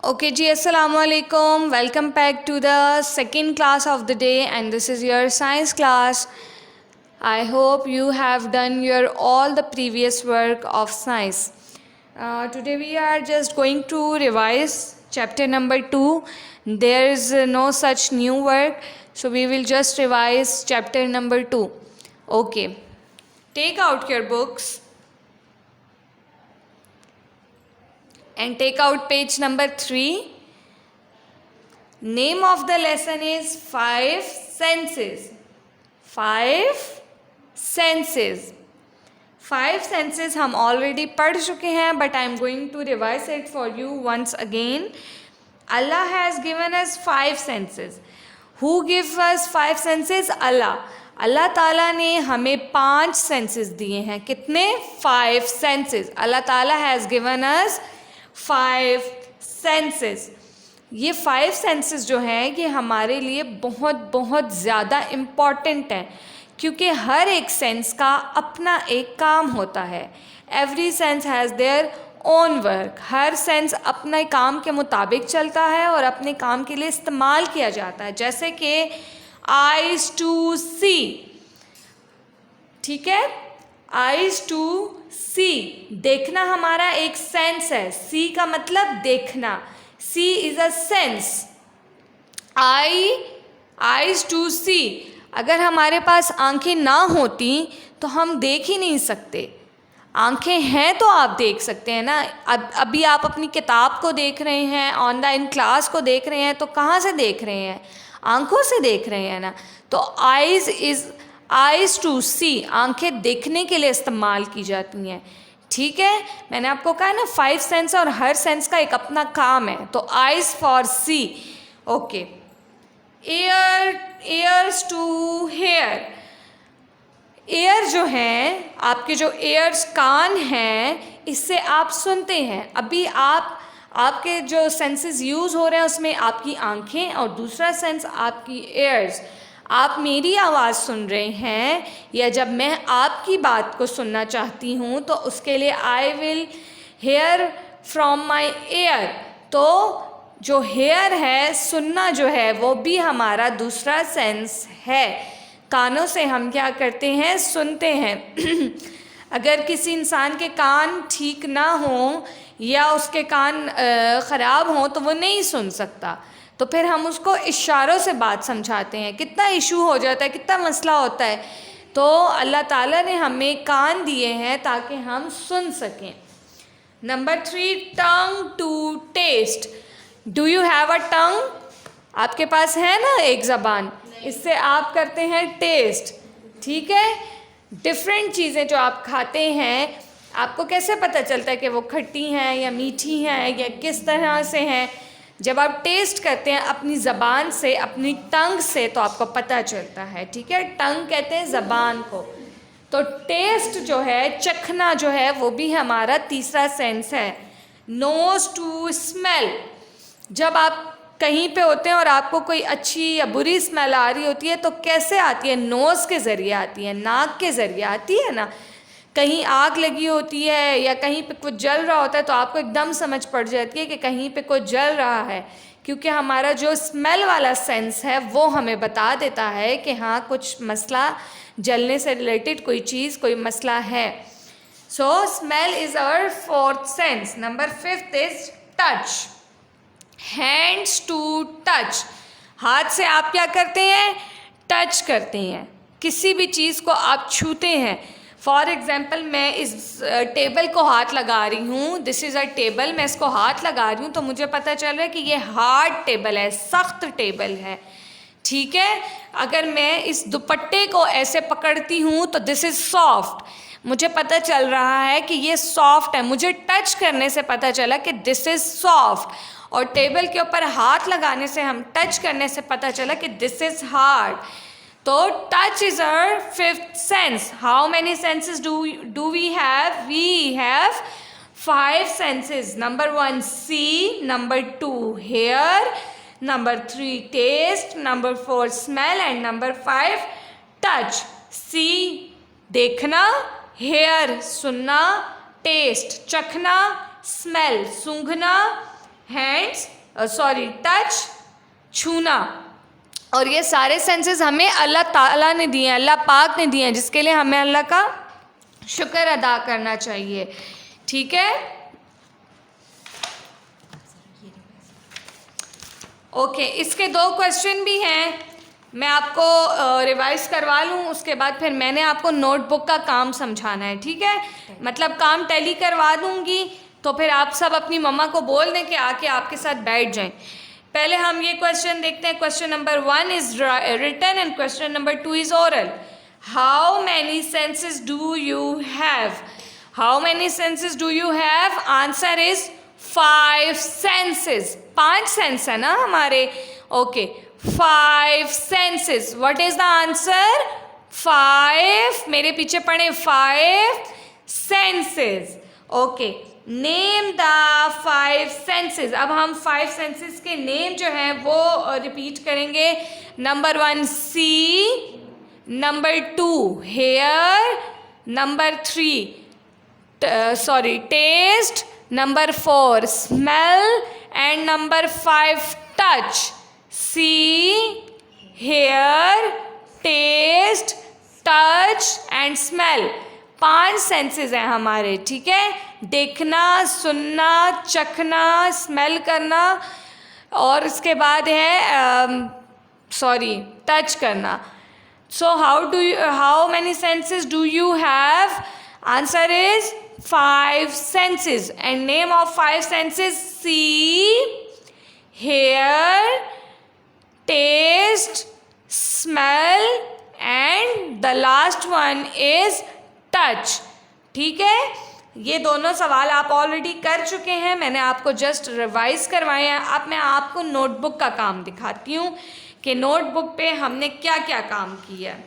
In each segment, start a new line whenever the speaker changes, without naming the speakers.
Okay ji, assalamu alaikum. Welcome back to the second class of the day, and this is your science class. I hope you have done your all the previous work of science. Today we are just going to revise chapter number 2. There is no such new work, so we will just revise chapter number 2. Okay, take out your books and take out page number 3. Name of the lesson is 5 senses. 5 senses. 5 senses हम already पढ़ चुके हैं, but I am going to revise it for you once again. Allah has given us 5 senses. Who gives us 5 senses? Allah. अल्लाह ताला ने हमें 5 senses दिए हैं. कितने? 5 सेंसेस. अल्लाह ताला हैज़ गिवन अस 5 सेंसेस. ये 5 सेंसेस जो हैं ये हमारे लिए बहुत बहुत ज़्यादा इम्पॉर्टेंट है, क्योंकि हर एक सेंस का अपना एक काम होता है. Every sense has their own work. Her sense अपने काम के मुताबिक चलता है और अपने काम के लिए इस्तेमाल किया जाता है. जैसे कि आइज़ टू सी, ठीक है, आइज़ टू सी, देखना हमारा एक सेंस है. सी का मतलब देखना. See is a sense. Eyes to see. अगर हमारे पास आंखें ना होती तो हम देख ही नहीं सकते. आंखें हैं तो आप देख सकते हैं ना. अभी आप अपनी किताब को देख रहे हैं, ऑनलाइन क्लास को देख रहे हैं, तो कहाँ से देख रहे हैं? आंखों से देख रहे हैं ना. तो आइज़ टू सी, आंखें देखने के लिए इस्तेमाल की जाती हैं. ठीक है, मैंने आपको कहा ना 5 सेंस और हर सेंस का एक अपना काम है. तो eyes for see. Okay. Ears to hear. Air जो है, आपके जो एयर्स कान हैं, इससे आप सुनते हैं. अभी आपके जो सेंसेस यूज़ हो रहे हैं उसमें आपकी आंखें और दूसरा सेंस आपकी एयर्स. आप मेरी आवाज़ सुन रहे हैं या जब मैं आपकी बात को सुनना चाहती हूँ तो उसके लिए I will hair from my air. तो जो हेयर है, सुनना जो है, वो भी हमारा दूसरा सेंस है. कानों से हम क्या करते हैं? सुनते हैं. अगर किसी इंसान के कान ठीक ना हो या उसके कान ख़राब हों तो वो नहीं सुन सकता, तो फिर हम उसको इशारों से बात समझाते हैं. कितना इशू हो जाता है, कितना मसला होता है. तो अल्लाह ताला ने हमें कान दिए हैं ताकि हम सुन सकें. Number 3, tongue to taste. Do you have a tongue? आपके पास है ना एक ज़बान, इससे आप करते हैं टेस्ट. ठीक है, डिफरेंट चीज़ें जो आप खाते हैं, आपको कैसे पता चलता है कि वो खट्टी हैं या मीठी हैं या किस तरह से हैं? जब आप टेस्ट करते हैं अपनी ज़बान से, अपनी टंग से, तो आपको पता चलता है. ठीक है, टंग कहते हैं ज़बान को. तो टेस्ट जो है, चखना जो है, वो भी हमारा तीसरा सेंस है. Nose to smell. जब आप कहीं पे होते हैं और आपको कोई अच्छी या बुरी स्मेल आ रही होती है तो कैसे आती है? नोज़ के ज़रिए आती है, नाक के ज़रिए आती है ना. कहीं आग लगी होती है या कहीं पे कुछ जल रहा होता है तो आपको एकदम समझ पड़ जाती है कि कहीं पे कुछ जल रहा है, क्योंकि हमारा जो स्मेल वाला सेंस है वो हमें बता देता है कि हाँ, कुछ मसला, जलने से रिलेटेड कोई चीज़, कोई मसला है. So smell is our 4th sense. Number 5th is touch. Hands to touch. हाथ से आप क्या करते हैं? टच करते हैं. किसी भी चीज़ को आप छूते हैं. फॉर एग्ज़ाम्पल, मैं इस टेबल को हाथ लगा रही हूँ. This is a table. मैं इसको हाथ लगा रही हूँ तो मुझे पता चल रहा है कि ये हार्ड टेबल है, सख्त टेबल है. ठीक है. अगर मैं इस दुपट्टे को ऐसे पकड़ती हूँ तो दिस इज़ सॉफ्ट. मुझे पता चल रहा है कि ये सॉफ्ट है. मुझे टच करने से पता चला कि दिस इज़ सॉफ्ट. और टेबल के ऊपर हाथ लगाने से, हम टच करने से पता चला कि दिस इज़ हार्ड. तो touch is our 5th sense. How many senses do we have? We have 5 senses. Number 1 see, number 2 hear, number 3 taste, number 4 smell and number 5 touch. See देखना, हेयर सुनना, taste चखना, smell सूंघना, hands, sorry touch, छूना। और ये सारे senses हमें अल्लाह ताला ने दिए हैं, अल्लाह पाक ने दिए हैं, जिसके लिए हमें अल्लाह का शुक्र अदा करना चाहिए। ठीक है, ओके। इसके 2 क्वेश्चन भी हैं, मैं आपको रिवाइज करवा लूँ, उसके बाद फिर मैंने आपको नोटबुक का काम समझाना है। ठीक है, मतलब काम टैली करवा दूँगी, तो फिर आप सब अपनी मम्मा को बोल दें कि आके आपके साथ बैठ जाएं। पहले हम ये क्वेश्चन देखते हैं। Question number 1 is written and question number 2 is oral. How many senses do you have? How many senses do you have? Answer is 5 senses. 5 sense है ना हमारे। Okay, 5 senses. What is the answer? 5। मेरे पीछे पढ़े, 5 senses. Okay, name the 5 senses. अब हम 5 senses के name जो हैं वो रिपीट करेंगे। Number 1 see, number 2 hear, number 3 taste, number 4 smell and number 5 touch. See, hear, taste, touch and smell. 5 senses हैं हमारे। ठीक है, देखना, सुनना, चखना, स्मेल करना, और इसके बाद है टच करना। So how many senses do you have? Answer is 5 senses. And name of 5 senses: see, hear, taste, smell and the last one is touch. ठीक है, ये दोनों सवाल आप ऑलरेडी कर चुके हैं, मैंने आपको जस्ट रिवाइज करवाए हैं। अब मैं आपको नोटबुक का काम दिखाती हूँ कि नोटबुक पे हमने क्या क्या काम किया।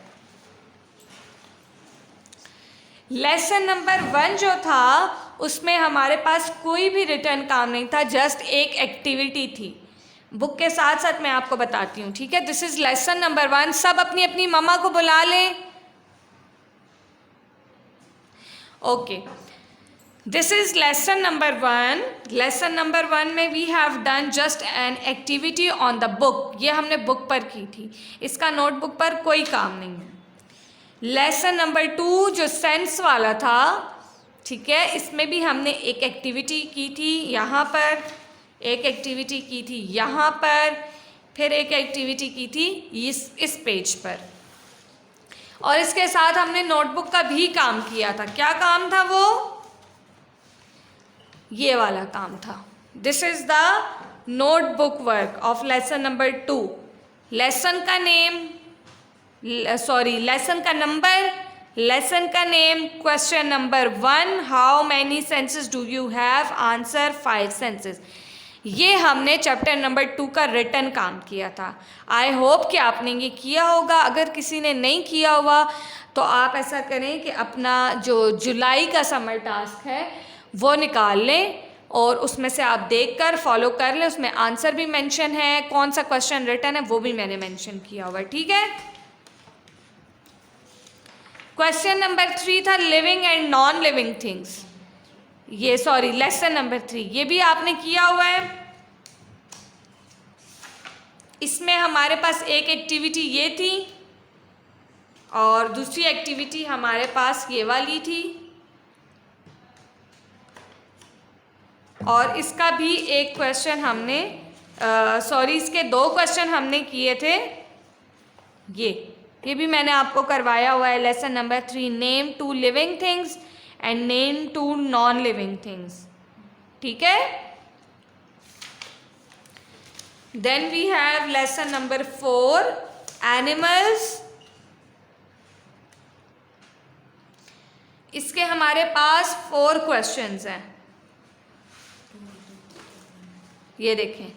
लेसन नंबर 1 जो था उसमें हमारे पास कोई भी रिटर्न काम नहीं था, जस्ट एक एक्टिविटी थी। बुक के साथ साथ मैं आपको बताती हूँ। ठीक है, दिस इज लेसन नंबर 1। सब अपनी अपनी मम्मा को बुला लें। Okay, this is lesson number 1। Lesson number 1 में we have done just an activity on the book. ये हमने बुक पर की थी, इसका नोटबुक पर कोई काम नहीं है। लेसन नंबर 2 जो सेंस वाला था, ठीक है, इसमें भी हमने एक एक्टिविटी की थी यहाँ पर, एक एक्टिविटी की थी यहाँ पर, फिर एक एक्टिविटी की थी इस पेज पर, और इसके साथ हमने नोटबुक का भी काम किया था। क्या काम था वो? ये वाला काम था। This is the notebook work of lesson number 2। Lesson का नेम, लेसन का नंबर, लेसन का name, question number 1 how many senses do you have? Answer 5 senses. ये हमने चैप्टर नंबर 2 का रिटन काम किया था। आई होप कि आपने ये किया होगा। अगर किसी ने नहीं किया हुआ तो आप ऐसा करें कि अपना जो जुलाई का समर टास्क है वो निकाल लें और उसमें से आप देखकर फॉलो कर लें। उसमें आंसर भी मेंशन है, कौन सा क्वेश्चन रिटन है वो भी मैंने मेंशन किया हुआ। ठीक है, क्वेश्चन नंबर 3 था living and non living things. ये लेसन नंबर 3 ये भी आपने किया हुआ है। इसमें हमारे पास एक एक्टिविटी ये थी और दूसरी एक्टिविटी हमारे पास ये वाली थी, और इसका भी एक क्वेश्चन हमने इसके 2 क्वेश्चन हमने किए थे। ये भी मैंने आपको करवाया हुआ है। Lesson number 3 name 2 living things and name 2 non living things. ठीक है, then we have lesson number 4 animals. इसके हमारे पास 4 क्वेश्चंस हैं। ये देखें,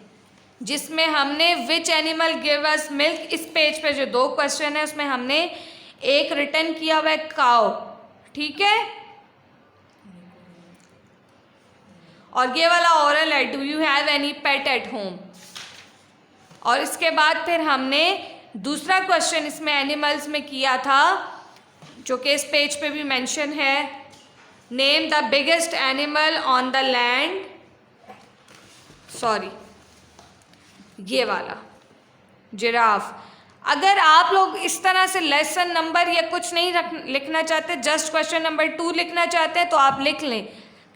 जिसमें हमने which animal give us milk, इस पेज पे जो 2 क्वेश्चन है उसमें हमने एक रिटर्न किया हुआ है काउ। ठीक है, और ये वाला ओरल है do you have any pet at home. और इसके बाद फिर हमने दूसरा क्वेश्चन इसमें एनिमल्स में किया था जो कि इस पेज पे भी मेंशन है, name the biggest animal on the land. Sorry, ये वाला जिराफ। अगर आप लोग इस तरह से लेसन नंबर या कुछ नहीं लिखना चाहते, जस्ट क्वेश्चन नंबर 2 लिखना चाहते हैं तो आप लिख लें,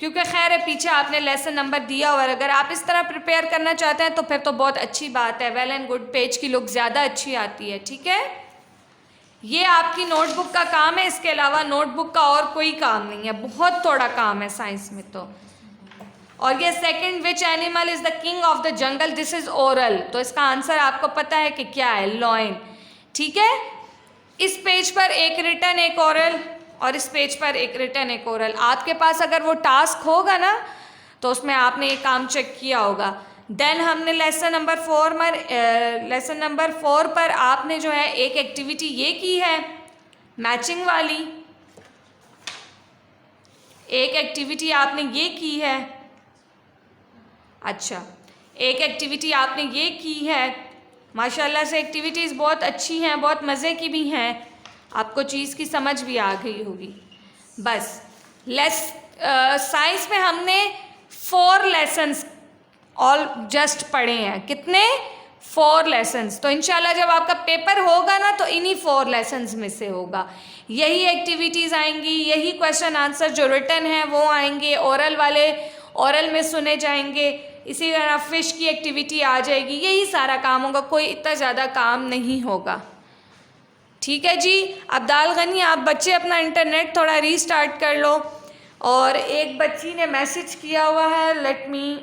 क्योंकि खैर है पीछे आपने लेसन नंबर दिया हुआ है। अगर आप इस तरह प्रिपेयर करना चाहते हैं तो फिर तो बहुत अच्छी बात है, वेल एंड गुड, पेज की लुक ज़्यादा अच्छी आती है। ठीक है, ये आपकी नोटबुक का काम है, इसके अलावा नोटबुक का और कोई काम नहीं है, बहुत थोड़ा काम है साइंस में तो। और ये second, which animal is the king of the jungle, this is oral, तो इसका आंसर आपको पता है कि क्या है, लॉयन। ठीक है, इस पेज पर एक रिटन एक ओरल और इस पेज पर एक रिटन एक ओरल। आपके पास अगर वो टास्क होगा ना तो उसमें आपने ये काम चेक किया होगा। देन हमने लेसन नंबर 4 पर आपने जो है एक एक्टिविटी ये की है मैचिंग वाली, एक एक्टिविटी आपने ये की है, अच्छा एक एक्टिविटी आपने ये की है। माशाल्लाह से एक्टिविटीज़ बहुत अच्छी हैं, बहुत मज़े की भी हैं, आपको चीज़ की समझ भी आ गई होगी। बस साइंस में हमने 4 लेसन्स ऑल जस्ट पढ़े हैं। कितने? 4 लेसन्स। तो इंशाल्लाह जब आपका पेपर होगा ना तो इन्हीं 4 लेसन्स में से होगा, यही एक्टिविटीज़ आएंगी, यही क्वेश्चन आंसर जो रिटन है वो आएंगे, ओरल वाले ओरल में सुने जाएंगे, इसी तरह फिश की एक्टिविटी आ जाएगी, यही सारा काम होगा, कोई इतना ज़्यादा काम नहीं होगा। ठीक है जी। अब्दाल गनी, आप बच्चे अपना इंटरनेट थोड़ा रीस्टार्ट कर लो। और एक बच्ची ने मैसेज किया हुआ है, लेट मी